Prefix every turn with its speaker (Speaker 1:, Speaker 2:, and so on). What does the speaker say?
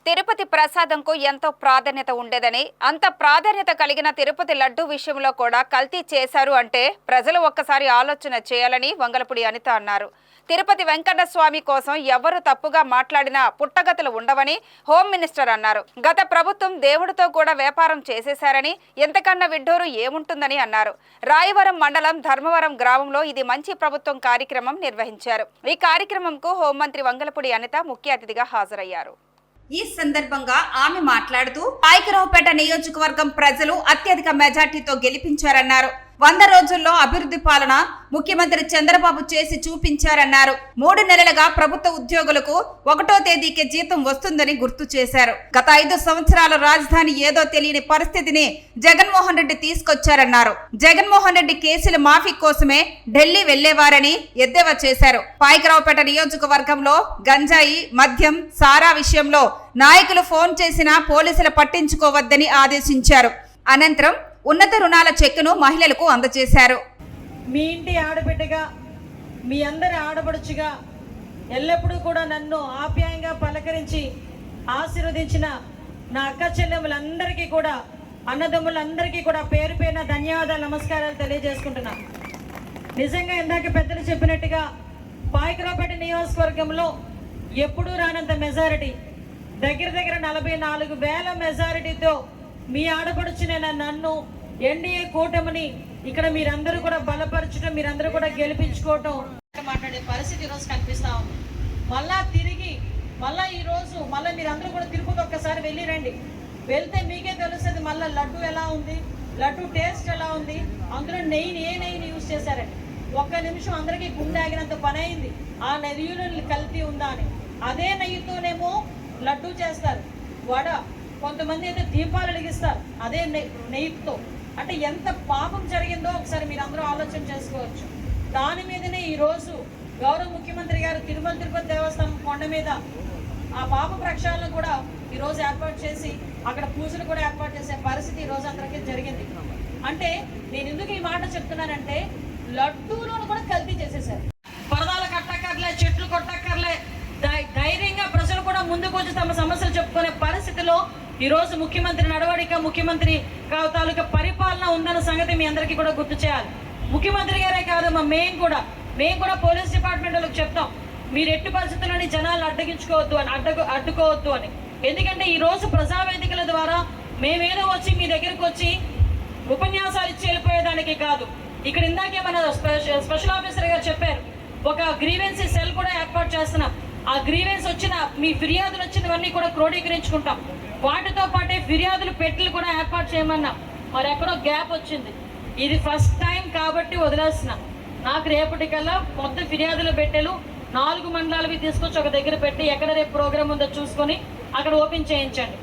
Speaker 1: తిరుపతి ప్రసాదంకు ఎంతో ప్రాధాన్యత ఉండేదని, అంత ప్రాధాన్యత కలిగిన తిరుపతి లడ్డు విషయంలో కూడా కల్తీ చేశారు అంటే ప్రజలు ఒక్కసారి ఆలోచన చేయాలని వంగలపూడి అనిత అన్నారు. తిరుపతి వెంకన్న స్వామి కోసం ఎవరు తప్పుగా మాట్లాడినా పుట్టగతులు ఉండవని హోమ్ మినిస్టర్ అన్నారు. గత ప్రభుత్వం దేవుడితో కూడా వ్యాపారం చేసేశారని, ఎంతకన్నా విడ్డూరు ఏముంటుందని అన్నారు. రాయవరం మండలం ధర్మవరం గ్రామంలో ఇది మంచి ప్రభుత్వం కార్యక్రమం నిర్వహించారు. ఈ కార్యక్రమంకు హోంమంత్రి వంగలపూడి అనిత ముఖ్య అతిథిగా హాజరయ్యారు. ఈ సందర్భంగా ఆమె మాట్లాడుతూ పాయకరావుపేట నియోజకవర్గం ప్రజలు అత్యధిక మెజార్టీతో గెలిపించారన్నారు. 100 రోజుల్లో అభివృద్ధి పాలన ముఖ్యమంత్రి చంద్రబాబు చేసి చూపించారన్నారు. 3 నెలలుగా ప్రభుత్వ ఉద్యోగులకు 1వ తేదీకి జీతం వస్తుందని గుర్తు చేశారు. గత 5 సంవత్సరాల రాజధాని ఏదో తెలియని పరిస్థితిని జగన్మోహన్ రెడ్డి తీసుకొచ్చారన్నారు. జగన్మోహన్ రెడ్డి కేసుల మాఫీ కోసమే ఢిల్లీ వెళ్లేవారని ఎద్దేవా చేశారు. పాయకరావుపేట నియోజకవర్గంలో గంజాయి, మద్యం, సారా విషయంలో నాయకులు ఫోన్ చేసినా పోలీసులు పట్టించుకోవద్దని ఆదేశించారు. అనంతరం ఉన్నత రుణాల చెక్కును మహిళలకు అందజేశారు.
Speaker 2: మీ ఇంటి ఆడబిడ్డగా, మీ అందరి ఆడబడుచుగా ఎల్లప్పుడూ కూడా నన్ను ఆప్యాయంగా పలకరించి ఆశీర్వదించిన నా అక్క చెల్లెములందరికీ కూడా, అన్నదమ్ములందరికీ కూడా పేరు పేరున ధన్యవాదాలు, నమస్కారాలు తెలియజేసుకుంటున్నా. నిజంగా ఇందాక పెద్దలు చెప్పినట్టుగా పాయకరావుపేట నియోజకవర్గంలో ఎప్పుడూ రానంత మెజారిటీ, దగ్గర 44,000 మెజారిటీతో మీ ఆడపడుచునైనా నన్ను ఎన్డీఏ కూటమిని ఇక్కడ మీరందరూ కూడా బలపరచడం, మీరందరూ కూడా గెలిపించుకోవటం, మాట్లాడే పరిస్థితి ఈరోజు కనిపిస్తా ఉంది. మళ్ళా ఈరోజు మీరందరూ కూడా తిరుపతి ఒక్కసారి వెళ్ళిరండి. వెళ్తే మీకే తెలుస్తుంది మళ్ళీ లడ్డు ఎలా ఉంది, లడ్డు టేస్ట్ ఎలా ఉంది, అందులో నెయ్యిని యూజ్ చేశారండి. ఒక్క నిమిషం అందరికీ గుండె ఆగినంత పని అయింది. ఆ నెయ్యిలో కల్తీ ఉందా అని. అదే నెయ్యితోనేమో లడ్డు చేస్తారు, వడ, కొంతమంది అయితే దీపాలు వెలిగిస్తారు అదే నెయ్యితో. అంటే ఎంత పాపం జరిగిందో ఒకసారి మీరు అందరూ ఆలోచన చేసుకోవచ్చు. దాని మీదనే ఈరోజు గౌరవ ముఖ్యమంత్రి గారు తిరుమల తిరుపతి దేవస్థానం కొండ మీద ఆ పాప ప్రక్షాళన కూడా ఈరోజు ఏర్పాటు చేసి అక్కడ పూజలు కూడా ఏర్పాటు చేసే పరిస్థితి ఈరోజు అందరికీ జరిగింది. అంటే నేను ఎందుకు ఈ మాట చెప్తున్నానంటే లడ్డూలను కూడా కల్తీ చేసేసారు. పరదాలు కట్టక్కర్లే, చెట్లు కొట్టక్కర్లే, ధైర్యంగా ప్రజలు కూడా ముందుకు వచ్చి తమ సమస్యలు చెప్పుకునే పరిస్థితిలో ఈరోజు ముఖ్యమంత్రి నడవడిక, ముఖ్యమంత్రి తాలూకా పరిపాలన ఉందన్న సంగతి మీ అందరికీ కూడా గుర్తు చేయాలి. ముఖ్యమంత్రి గారే కాదమ్మా, మేము కూడా పోలీస్ డిపార్ట్మెంట్ వాళ్ళకి చెప్తాం, మీరు ఎట్టి పరిస్థితుల్లోని జనాలు అడ్డుకోవద్దు అని. ఎందుకంటే ఈరోజు ప్రజావేదికల ద్వారా మేమేదో వచ్చి మీ దగ్గరకు వచ్చి ఉపన్యాసాలు ఇచ్చి వెళ్ళిపోయేదానికి కాదు. ఇక్కడ ఇందాకే మన స్పెషల్ ఆఫీసర్ గారు చెప్పారు, ఒక గ్రీవెన్సీ సెల్ కూడా ఏర్పాటు చేస్తున్నాం. ఆ గ్రీవెన్స్ వచ్చిన మీ ఫిర్యాదులు వచ్చినవన్నీ కూడా క్రోడీకరించుకుంటాం. వాటితో పాటే ఫిర్యాదులు పెట్టెలు కూడా ఏర్పాటు చేయమన్నాం. మరి ఎక్కడో గ్యాప్ వచ్చింది. ఇది ఫస్ట్ టైం కాబట్టి వదిలేస్తున్నాం. నాకు రేపటికల్లా మొత్తం ఫిర్యాదుల పెట్టెలు 4 మండలాలవి తీసుకొచ్చి ఒక దగ్గర పెట్టి ఎక్కడ రేపు ప్రోగ్రామ్ ఉందో చూసుకొని అక్కడ ఓపెన్ చేయించండి.